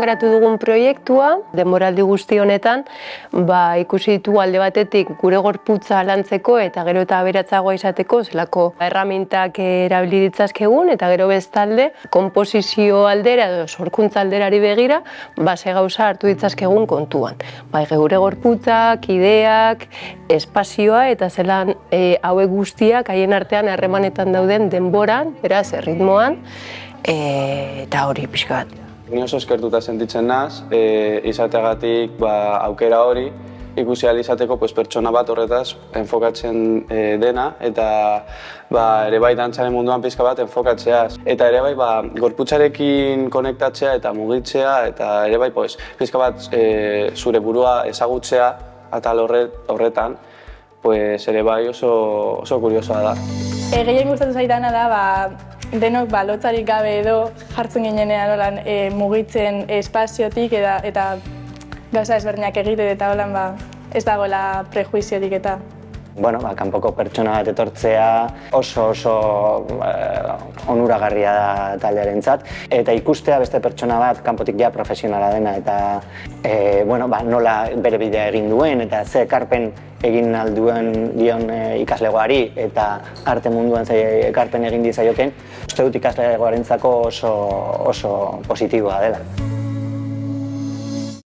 garatu dugun proiektua, denboraldi guzti honetan, ikusi ditugu alde batetik gure gorputza lantzeko eta gero eta aberatsagoa izateko, zelako erramintak erabili ditzazkegun, eta gero bestalde, konposizio aldera edo sorkuntza alderari begira, ze gauza hartu ditzazkegun kontuan. Gure gorputzak, ideak, espazioa eta zelan hauek guztiak haien artean harremanetan dauden denboran, beraz, erritmoan, eta hori pixka bat. Ni oso eskertuta sentitzen naz, izateagatik aukera hori, ikusi ahal izateko pertsona bat horretaz enfokatzen dena, eta ere bai dantzaren munduan pixka bat enfokatzeaz. Eta ere bai gorputzarekin konektatzea eta mugitzea, eta ere bai pixka bat zure burua ezagutzea atal horretan, ere bai oso kuriosoa da. Gehien gustatu zaidana da, denok lotzarik gabe edo jartzen ginenean mugitzen espaziotik eta gauza ezberdinak egiten eta ez dagoela prejuiziorik eta. Kanpoko pertsona bat etortzea oso onuragarria da taldearentzat eta ikustea beste pertsona bat kanpotik ja profesionala dena eta nola bere bidea egin duen eta ze ekarpen egin alduen dion ikaslegoari eta arte munduan ekarpen egin dizaioken, uste dut ikaslegoarentzako oso positiboa dela.